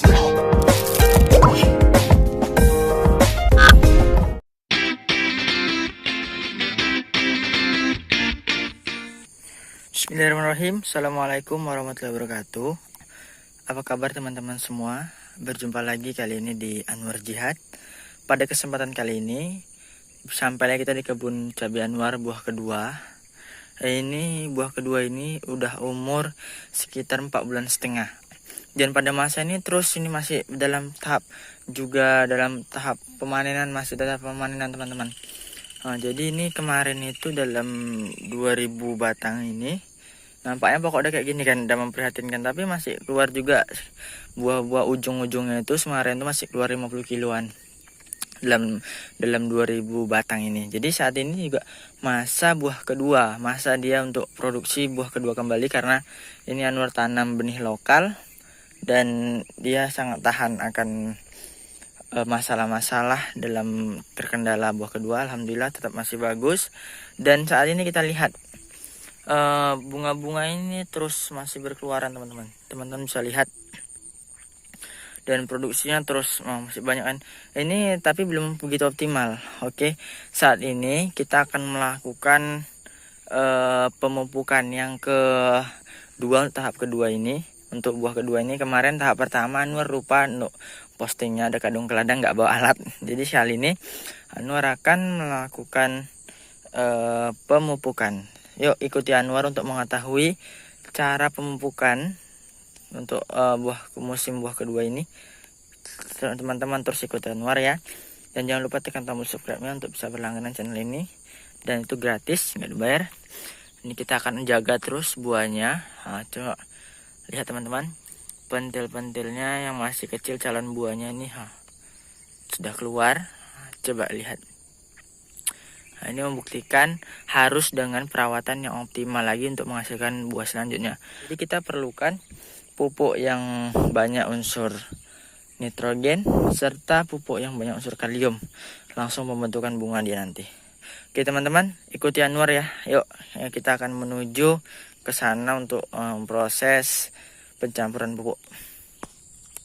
Bismillahirrahmanirrahim. Assalamualaikum warahmatullahi wabarakatuh. Apa kabar teman-teman semua? Berjumpa lagi kali ini di Anwar Jihad. Pada kesempatan kali ini sampailah kita di kebun cabai Anwar buah kedua. Ini buah kedua ini udah umur sekitar 4 bulan setengah. Dan pada masa ini terus ini masih dalam tahap pemanenan, masih dalam pemanenan teman-teman. Jadi ini kemarin itu dalam 2000 batang ini nampaknya pokoknya kayak gini kan, udah memprihatinkan, tapi masih keluar juga buah-buah ujung-ujungnya itu kemarin itu masih keluar 50 kiloan dalam 2000 batang ini. Jadi saat ini juga masa buah kedua, masa dia untuk produksi buah kedua kembali, karena ini Anwar tanam benih lokal dan dia sangat tahan akan masalah-masalah dalam terkendala buah kedua. Alhamdulillah tetap masih bagus. Dan saat ini kita lihat bunga-bunga ini terus masih berkeluaran teman-teman. Teman-teman bisa lihat, dan produksinya terus masih banyak kan. Ini tapi belum begitu optimal. Oke, saat ini kita akan melakukan pemupukan yang kedua, tahap kedua ini. Untuk buah kedua ini kemarin tahap pertama Anwar lupa untuk postingnya, ada kadung keladang nggak bawa alat. Jadi kali ini Anwar akan melakukan pemupukan. Yuk ikuti Anwar untuk mengetahui cara pemupukan untuk musim buah kedua ini. Teman-teman terus ikuti Anwar ya. Dan jangan lupa tekan tombol subscribe-nya untuk bisa berlangganan channel ini. Dan itu gratis, nggak dibayar. Ini kita akan jaga terus buahnya. Coba lihat teman-teman, pentil-pentilnya yang masih kecil, calon buahnya ini sudah keluar. Coba lihat. Ini membuktikan harus dengan perawatan yang optimal lagi untuk menghasilkan buah selanjutnya. Jadi kita perlukan pupuk yang banyak unsur nitrogen serta pupuk yang banyak unsur kalium, langsung pembentukan bunga dia nanti. Oke teman-teman, ikuti Anwar ya. Yuk kita akan menuju ke sana untuk proses pencampuran pupuk.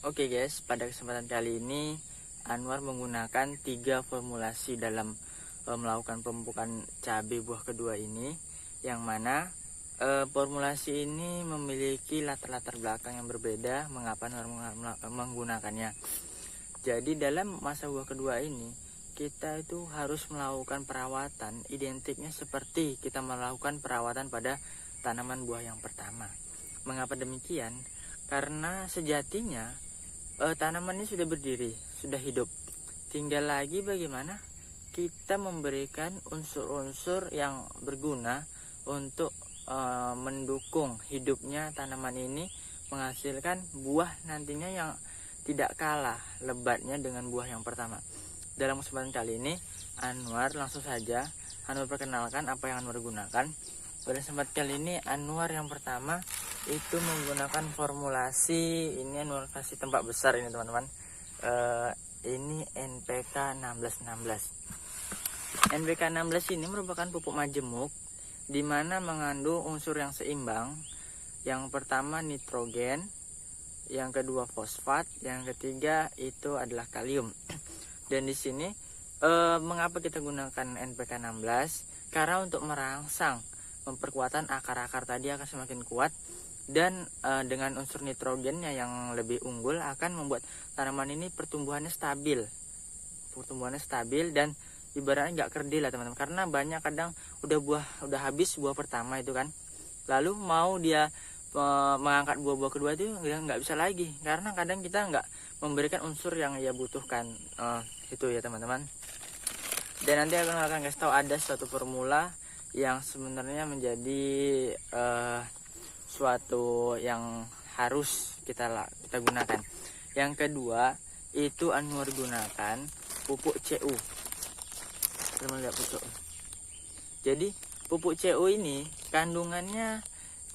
Oke guys, pada kesempatan kali ini Anwar menggunakan 3 formulasi dalam melakukan pemupukan cabai buah kedua ini, yang mana formulasi ini memiliki latar belakang yang berbeda mengapa menggunakannya. Jadi dalam masa buah kedua ini kita itu harus melakukan perawatan identiknya seperti kita melakukan perawatan pada tanaman buah yang pertama. Mengapa demikian? Karena sejatinya tanaman ini sudah berdiri, sudah hidup. Tinggal lagi bagaimana kita memberikan unsur-unsur yang berguna untuk mendukung hidupnya tanaman ini, menghasilkan buah nantinya yang tidak kalah lebatnya dengan buah yang pertama. Dalam kesempatan kali ini Anwar langsung saja Anwar perkenalkan apa yang Anwar gunakan. Pada kesempatan kali ini Anwar yang pertama itu menggunakan formulasi ini. Anwar kasih tempat besar ini teman-teman. Ini NPK 1616. NPK 16 ini merupakan pupuk majemuk di mana mengandung unsur yang seimbang. Yang pertama nitrogen, yang kedua fosfat, yang ketiga itu adalah kalium. Dan di sini mengapa kita gunakan NPK 16? Karena untuk merangsang memperkuatan akar-akar tadi akan semakin kuat, dan dengan unsur nitrogennya yang lebih unggul akan membuat tanaman ini pertumbuhannya stabil dan ibaratnya nggak kerdil lah teman-teman. Karena banyak kadang udah habis buah pertama itu kan, lalu mau dia mengangkat buah-buah kedua itu nggak bisa lagi, karena kadang kita nggak memberikan unsur yang ia butuhkan. Itu ya teman-teman. Dan nanti akan kasih tahu ada suatu formula yang sebenarnya menjadi suatu yang harus kita gunakan. Yang kedua itu Anwar gunakan pupuk CU. Teman lihat pupuk. Jadi pupuk CU ini kandungannya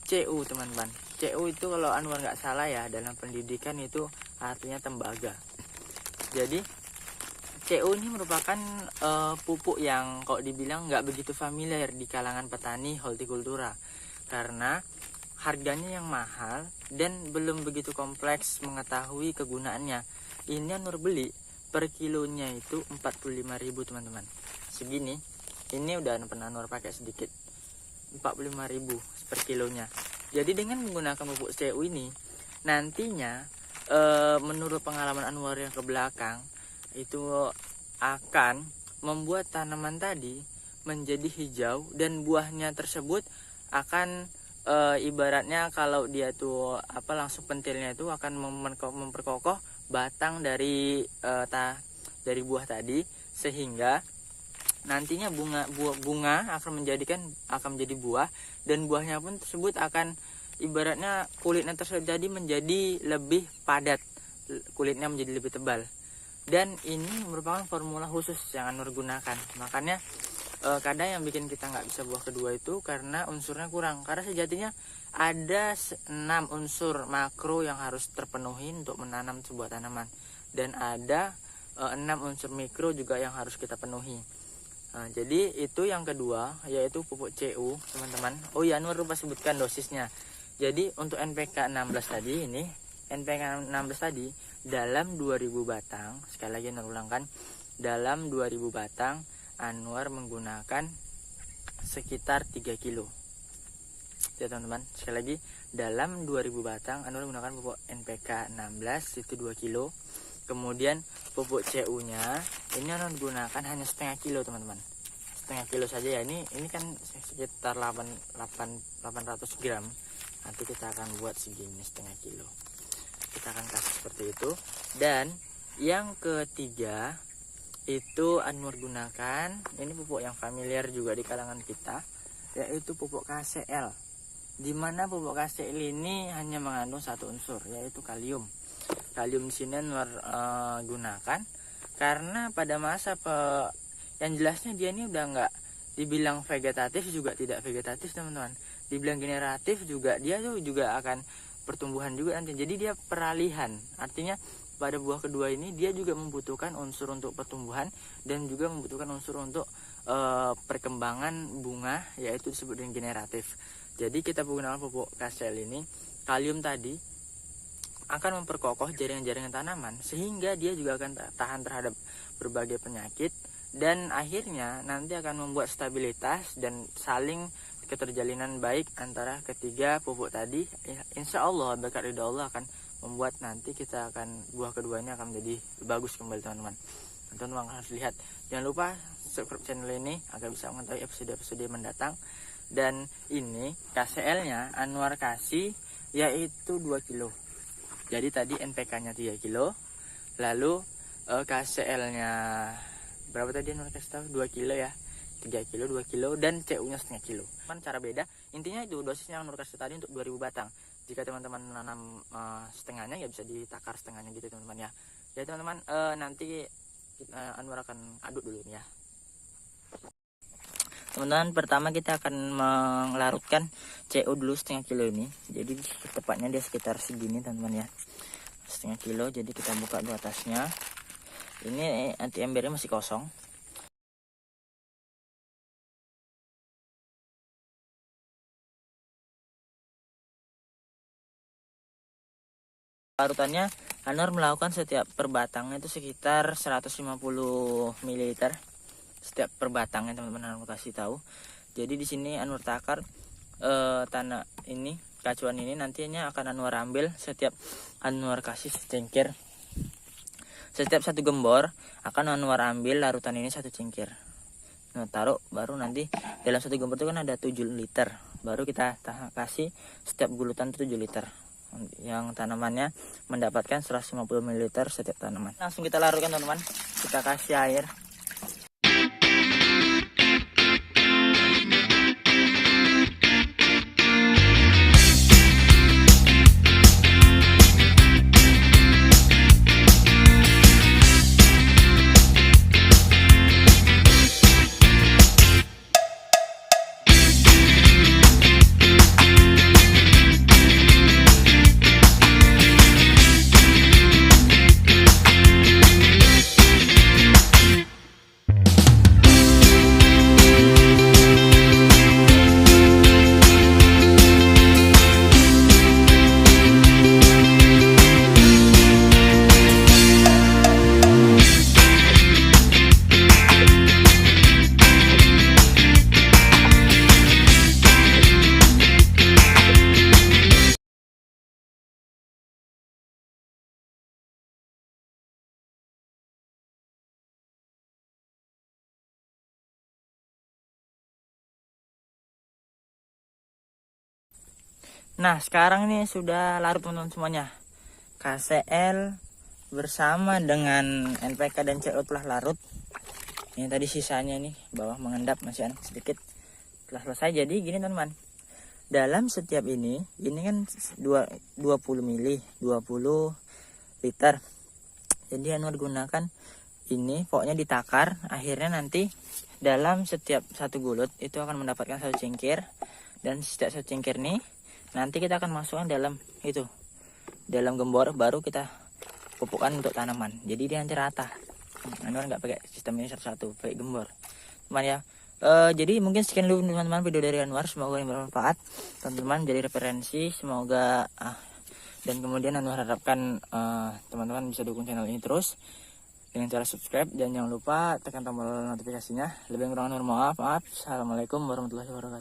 CU teman-teman. CU itu kalau Anwar nggak salah ya, dalam pendidikan itu artinya tembaga. Jadi CU ini merupakan pupuk yang kalau dibilang nggak begitu familiar di kalangan petani hortikultura, karena harganya yang mahal dan belum begitu kompleks mengetahui kegunaannya. Ini Anwar beli per kilonya itu 45.000 teman-teman. Segini. Ini udah pernah Anwar pakai sedikit. 45.000 per kilonya. Jadi dengan menggunakan pupuk CU ini nantinya menurut pengalaman Anwar yang ke belakang itu akan membuat tanaman tadi menjadi hijau dan buahnya tersebut akan ibaratnya kalau dia tuh langsung pentilnya itu akan memperkokoh batang dari buah tadi, sehingga nantinya bunga akan menjadi buah, dan buahnya pun tersebut akan ibaratnya kulitnya terjadi menjadi lebih padat, kulitnya menjadi lebih tebal. Dan ini merupakan formula khusus yang Anwar gunakan. Makanya kadang yang bikin kita nggak bisa buah kedua itu karena unsurnya kurang. Karena sejatinya ada 6 unsur makro yang harus terpenuhi untuk menanam sebuah tanaman, dan ada 6 unsur mikro juga yang harus kita penuhi. Jadi itu yang kedua, yaitu pupuk CU teman-teman. Oh iya, Anwar lupa sebutkan dosisnya. Jadi untuk NPK 16 tadi, ini NPK 16 tadi dalam 2000 batang, sekali lagi Anwar ulangkan, dalam 2000 batang Anwar menggunakan sekitar 3 kilo. Ya teman-teman, sekali lagi dalam 2000 batang Anwar menggunakan pupuk NPK 16 itu 2 kilo. Kemudian pupuk CU-nya ini Anwar gunakan hanya setengah kilo teman-teman. Setengah kilo saja ya. Ini kan sekitar 800 gram. Nanti kita akan buat segini, setengah kilo. Kita akan kasih seperti itu. Dan yang ketiga itu Anwar gunakan, ini pupuk yang familiar juga di kalangan kita, yaitu pupuk KCl. Dimana pupuk KCl ini hanya mengandung satu unsur, yaitu kalium. Kalium di sini Anwar gunakan karena pada masa yang jelasnya dia ini udah nggak dibilang vegetatif juga tidak vegetatif teman-teman, dibilang generatif juga dia tuh juga akan pertumbuhan juga nanti. Jadi dia peralihan, artinya pada buah kedua ini dia juga membutuhkan unsur untuk pertumbuhan dan juga membutuhkan unsur untuk perkembangan bunga, yaitu disebut dengan generatif. Jadi kita menggunakan pupuk KCl ini, kalium tadi akan memperkokoh jaringan-jaringan tanaman sehingga dia juga akan tahan terhadap berbagai penyakit, dan akhirnya nanti akan membuat stabilitas dan saling keterjalinan baik antara ketiga pupuk tadi. Insya Allah berkat ridha Allah akan membuat nanti kita akan buah kedua ini akan menjadi bagus kembali teman-teman. Teman-teman harus lihat, jangan lupa subscribe channel ini agar bisa mengetahui episode-episode mendatang. Dan ini KCl nya Anwar kasih yaitu 2 kilo. Jadi tadi NPK nya 3 kilo, lalu KCl nya berapa tadi Anwar kasih tahu? 2 kilo ya, 3 kilo, 2 kilo, dan CU nya setengah kilo. Kan cara beda, intinya itu dosisnya Anwar kasih tadi untuk 2000 batang. Jika teman-teman menanam setengahnya ya bisa ditakar setengahnya gitu teman-teman ya. Jadi teman-teman nanti Anwar akan aduk dulu nih ya. Teman-teman, pertama kita akan melarutkan CU dulu setengah kilo ini. Jadi tepatnya dia sekitar segini teman-teman ya, setengah kilo. Jadi kita buka dulu atasnya. Ini anti embernya masih kosong. Larutannya Anwar melakukan setiap per batangnya itu sekitar 150 ml setiap per batangnya teman-teman. Anwar kasih tahu. Jadi di sini Anwar takar tanah ini, kacuan ini nantinya akan Anwar ambil setiap Anwar kasih secengkir. Setiap satu gembor akan Anwar ambil larutan ini 1 cengkir. Nah, taruh baru nanti dalam satu gembor itu kan ada 7 liter. Baru kita kasih setiap gulutan 7 liter. Yang tanamannya mendapatkan 150 ml setiap tanaman. Langsung kita larutkan teman-teman. Kita kasih air. Nah sekarang ini sudah larut teman-teman semuanya. KCL bersama dengan NPK dan CO telah larut. Ini tadi sisanya nih bawah mengendap masih ada sedikit. Telah selesai. Jadi gini teman-teman, dalam setiap ini kan 20 mili 20 liter. Jadi Anwar gunakan ini pokoknya ditakar, akhirnya nanti dalam setiap satu gulut itu akan mendapatkan satu cingkir, dan setiap satu cingkir nih nanti kita akan masukkan dalam gembor, baru kita pupukkan untuk tanaman. Jadi dia nanti rata. Anwar nggak pakai sistem ini satu-satu, pakai gembor teman ya. Jadi mungkin sekian dulu teman-teman video dari Anwar, semoga ini bermanfaat teman-teman, jadi referensi, semoga dan kemudian Anwar harapkan teman-teman bisa dukung channel ini terus dengan cara subscribe, dan jangan lupa tekan tombol notifikasinya. Lebih kurang Anwar maaf. Assalamualaikum warahmatullahi wabarakatuh.